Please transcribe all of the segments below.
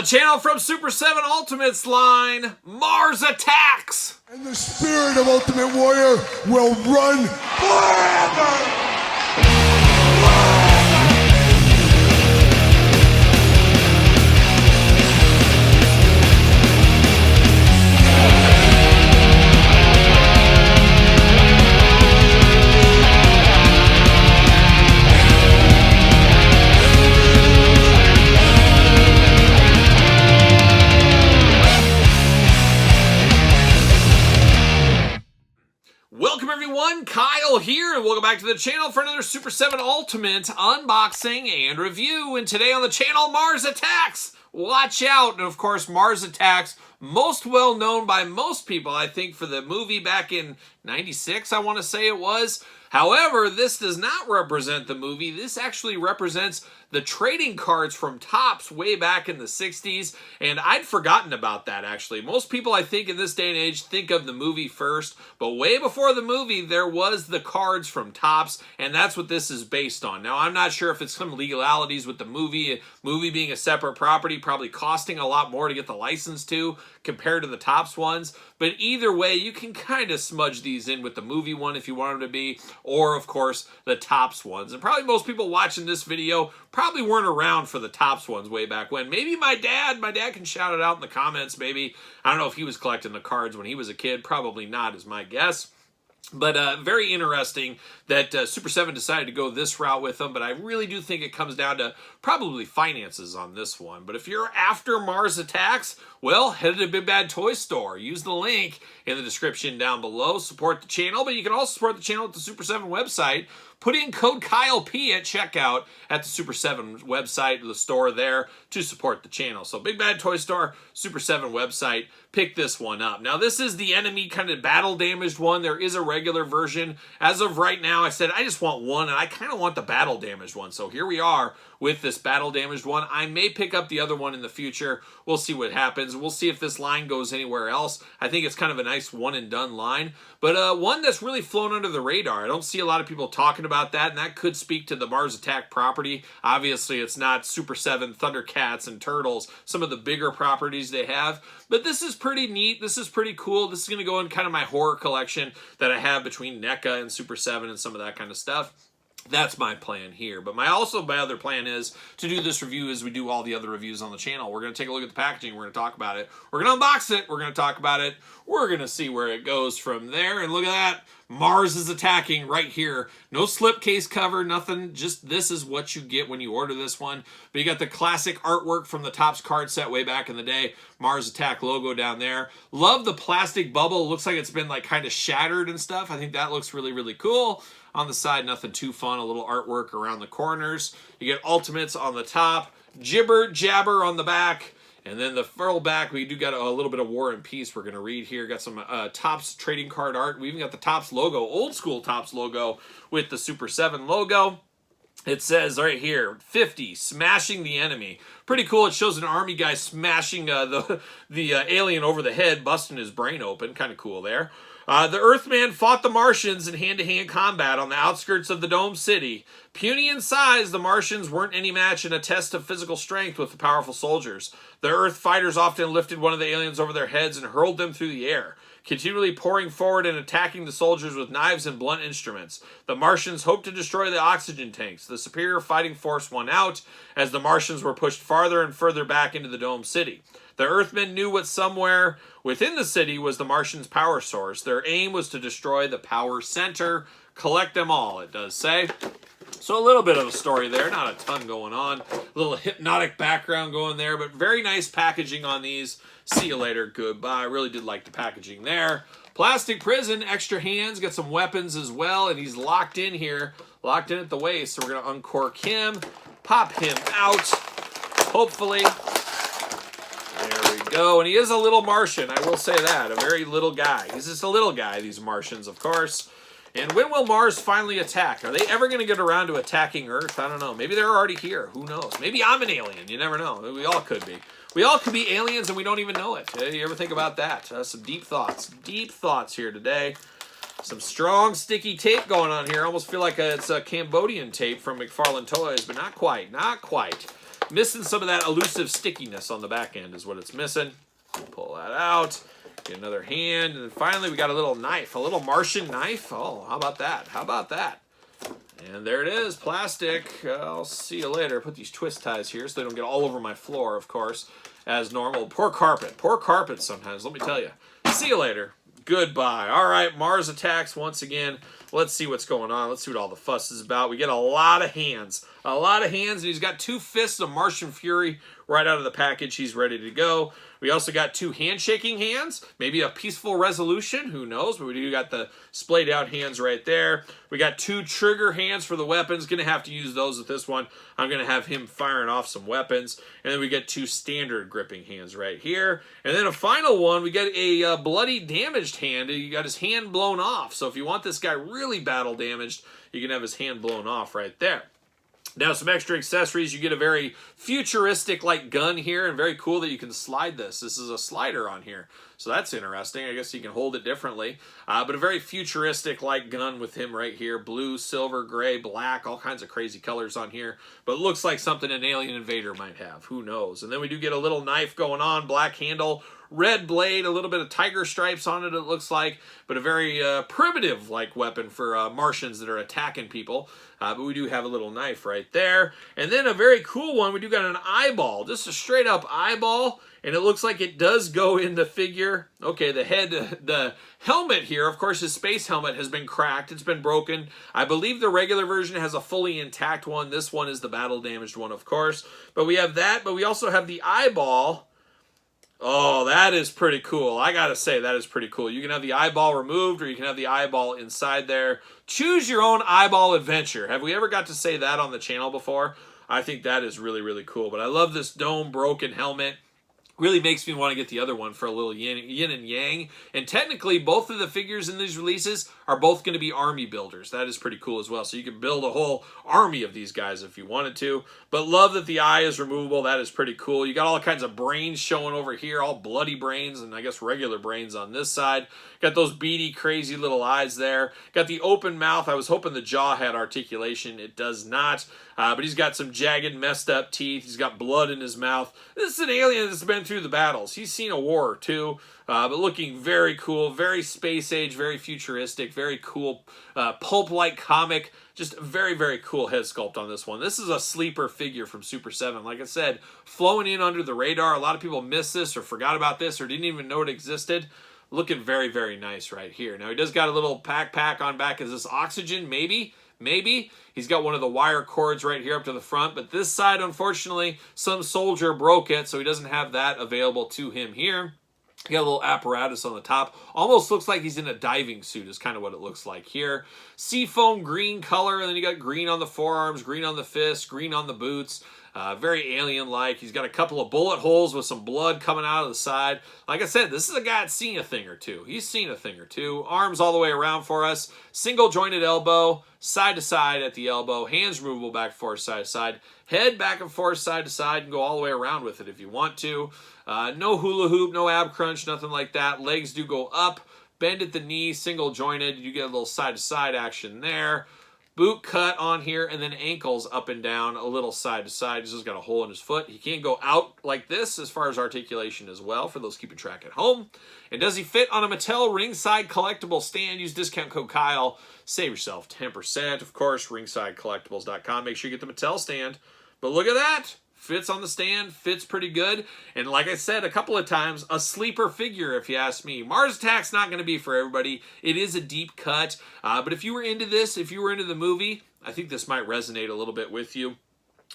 the channel from Super7 Ultimates line, Mars Attacks! And the spirit of Ultimate Warrior will run forever! Welcome everyone, Kyle here, and welcome back to the channel for another Super7 Ultimate unboxing and review. And today on the channel, Mars Attacks! Watch out! And of course, Mars Attacks, most well known by most people, I think, for the movie back in '96, I want to say it was. However, this does not represent the movie. This actually represents the trading cards from Topps way back in the 60s, and I'd forgotten about that, actually. Most people, I think, in this day and age think of the movie first, but way before the movie, there was the cards from Topps, and that's what this is based on. Now, I'm not sure if it's some legalities with the movie being a separate property, probably costing a lot more to get the license to compared to the Topps ones, but either way, you can kind of smudge these in with the movie one if you want them to be, or, of course, the Topps ones. And probably most people watching this video probably weren't around for the Topps ones way back when. Maybe my dad can shout it out in the comments, maybe. I don't know if he was collecting the cards when he was a kid. Probably not, is my guess. But very interesting that Super7 decided to go this route with them, but I really do think it comes down to probably finances on this one. But if you're after Mars Attacks, well, head to the Big Bad Toy Store. Use the link in the description down below. Support the channel, but you can also support the channel at the Super7 website. Put in code KYLEP at checkout at the Super7 website, the store there, to support the channel. So Big Bad Toy Store, Super7 website, pick this one up. Now this is the enemy kind of battle damaged one. There is a regular version. As of right now, I said I just want one, and I kind of want the battle damaged one. So here we are with this battle damaged one. I may pick up the other one in the future. We'll see what happens. We'll see if this line goes anywhere else. I think it's kind of a nice one and done line, but one that's really flown under the radar. I don't see a lot of people talking about that, and that could speak to the Mars Attack property. Obviously, it's not Super7, Thundercats, and Turtles, some of the bigger properties they have, but this is pretty neat. This is pretty cool. This is going to go in kind of my horror collection that I have between NECA and Super7 and some of that kind of stuff. That's my plan here. But my other plan is to do this review as we do all the other reviews on the channel. We're going to take a look at the packaging. We're going to talk about it. We're going to unbox it. We're going to talk about it. We're going to see where it goes from there. And look at that. Mars is attacking right here. No slipcase cover, nothing. Just this is what you get when you order this one. But you got the classic artwork from the Topps card set way back in the day. Mars Attack logo down there. Love the plastic bubble. Looks like it's been like kind of shattered and stuff. I think that looks really, really cool. On the side, nothing too fun. A little artwork around the corners. You get Ultimates on the top. Jibber Jabber on the back. And then the furl back, we do got a little bit of War and Peace we're going to read here. Got some Topps trading card art. We even got the Topps logo, old school Topps logo with the Super7 logo. It says right here, 50, smashing the enemy. Pretty cool. It shows an army guy smashing the alien over the head, busting his brain open. Kind of cool there. The Earthman fought the Martians in hand-to-hand combat on the outskirts of the Dome City. Puny in size, the Martians weren't any match in a test of physical strength with the powerful soldiers. The Earth fighters often lifted one of the aliens over their heads and hurled them through the air, continually pouring forward and attacking the soldiers with knives and blunt instruments. The Martians hoped to destroy the oxygen tanks. The superior fighting force won out as the Martians were pushed farther and further back into the Dome City. The Earthmen knew what somewhere within the city was the Martians' power source. Their aim was to destroy the power center. Collect them all, it does say. So a little bit of a story there, not a ton going on. A little hypnotic background going there, but very nice packaging on these. See you later, goodbye. I really did like the packaging there. Plastic prison, extra hands, got some weapons as well, and he's locked in here, locked in at the waist. So we're going to uncork him, pop him out, hopefully. There we go. And he is a little Martian, I will say that. A very little guy. He's just a little guy, these Martians, of course. And when will Mars finally attack? Are they ever going to get around to attacking Earth? I don't know. Maybe they're already here. Who knows? Maybe I'm an alien. You never know. We all could be. We all could be aliens and we don't even know it. You ever think about that? Some deep thoughts. Deep thoughts here today. Some strong, sticky tape going on here. I almost feel like it's a Cambodian tape from McFarlane Toys, but not quite. Not quite. Missing some of that elusive stickiness on the back end is what it's missing. Pull that out. Get another hand. And then finally, we got a little knife. A little Martian knife. Oh, how about that? How about that? And there it is, plastic. I'll see you later. Put these twist ties here so they don't get all over my floor, of course, as normal. Poor carpet sometimes, let me tell you. See you later. Goodbye. All right, Mars Attacks once again. Let's see what's going on. Let's see what all the fuss is about. We get a lot of hands. A lot of hands, and he's got 2 fists of Martian Fury right out of the package. He's ready to go. We also got 2 handshaking hands. Maybe a peaceful resolution. Who knows? But we do got the splayed out hands right there. We got 2 trigger hands for the weapons. Going to have to use those with this one. I'm going to have him firing off some weapons. And then we get 2 standard gripping hands right here. And then a final one, we get a bloody damaged hand. You got his hand blown off. So if you want this guy really battle damaged, you can have his hand blown off right there. Now, some extra accessories. You get a very futuristic-like gun here, and very cool that you can slide this. This is a slider on here, so that's interesting. I guess you can hold it differently. But a very futuristic-like gun with him right here. Blue, silver, gray, black, all kinds of crazy colors on here. But it looks like something an alien invader might have. Who knows? And then we do get a little knife going on, black handle, red blade, a little bit of tiger stripes on it, it looks like, but a very primitive-like weapon for Martians that are attacking people. But we do have a little knife right there. And then a very cool one, we do got an eyeball, just a straight-up eyeball, and it looks like it does go in the figure. Okay, the helmet here, of course, his space helmet has been cracked. It's been broken. I believe the regular version has a fully intact one. This one is the battle-damaged one, of course. But we have that, but we also have the eyeball. Oh, that is pretty cool. I gotta say, that is pretty cool. You can have the eyeball removed, or you can have the eyeball inside there. Choose your own eyeball adventure. Have we ever got to say that on the channel before? I think that is really, really cool. But I love this dome broken helmet. Really makes me want to get the other one for a little yin and yang. And technically, both of the figures in these releases are both going to be army builders. That is pretty cool as well. So you can build a whole army of these guys if you wanted to. But love that the eye is removable. That is pretty cool. You got all kinds of brains showing over here, all bloody brains, and I guess regular brains on this side. Got those beady, crazy little eyes there. Got the open mouth. I was hoping the jaw had articulation. It does not. But he's got some jagged, messed up teeth. He's got blood in his mouth. This is an alien that's been through the battles. He's seen a war or two. But looking very cool, very space age, very futuristic, very cool, pulp-like comic. Just a very, very cool head sculpt on this one. This is a sleeper figure from Super 7. Like I said, flowing in under the radar. A lot of people missed this or forgot about this or didn't even know it existed. Looking very, very nice right here. Now, he does got a little pack on back. Is this oxygen? Maybe. Maybe. He's got one of the wire cords right here up to the front. But this side, unfortunately, some soldier broke it, so he doesn't have that available to him here. You got a little apparatus on the top. Almost looks like he's in a diving suit is kind of what it looks like here. Seafoam green color, and then you got green on the forearms, green on the fists, green on the boots. Very alien-like. He's got a couple of bullet holes with some blood coming out of the side. Like I said, this is a guy that's seen a thing or two. He's seen a thing or two. Arms all the way around for us. Single-jointed elbow, side to side at the elbow. Hands removable back and forth, side to side. Head back and forth, side to side, and go all the way around with it if you want to. No hula hoop, no ab crunch, nothing like that. Legs do go up. Bend at the knee, single-jointed. You get a little side-to-side action there. Boot cut on here, and then ankles up and down, a little side to side. He's just got a hole in his foot. He can't go out like this as far as articulation as well, for those keeping track at home. And does he fit on a Mattel ringside collectible stand? Use discount code Kyle. Save yourself 10%. Of course, ringsidecollectibles.com. Make sure you get the Mattel stand. But look at that. Fits on the stand, fits pretty good. And like I said a couple of times, a sleeper figure if you ask me. Mars Attack's not going to be for everybody. It is a deep cut. But if you were into this, if you were into the movie, I think this might resonate a little bit with you.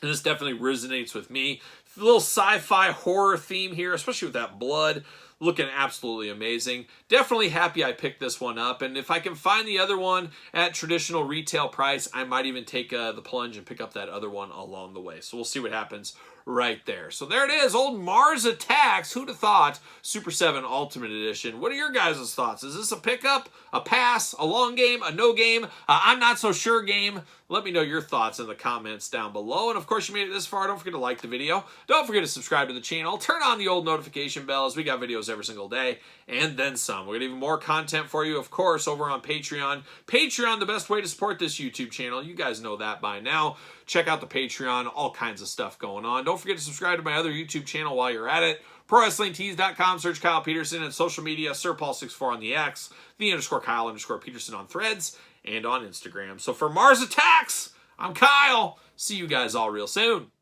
And this definitely resonates with me. A little sci-fi horror theme here, especially with that blood. Looking absolutely amazing. Definitely happy I picked this one up. And if I can find the other one at traditional retail price, I might even take the plunge and pick up that other one along the way. So we'll see what happens right there. So there it is, old Mars Attacks. Who'd have thought? Super 7 Ultimate Edition. What are your guys' thoughts? Is this a pickup, a pass, a long game, a no game, I'm not so sure game? Let me know your thoughts in the comments down below. And of course, you made it this far. Don't forget to like the video. Don't forget to subscribe to the channel. Turn on the old notification bells. We got videos every single day, and then some. We're going to have even more content for you, of course, over on Patreon. Patreon, the best way to support this YouTube channel. You guys know that by now. Check out the Patreon. All kinds of stuff going on. Don't forget to subscribe to my other YouTube channel while you're at it. ProWrestlingTees.com. Search Kyle Peterson. And social media, SirPaul64 on the X, _Kyle_Peterson on Threads, and on Instagram. So for Mars Attacks, I'm Kyle. See you guys all real soon.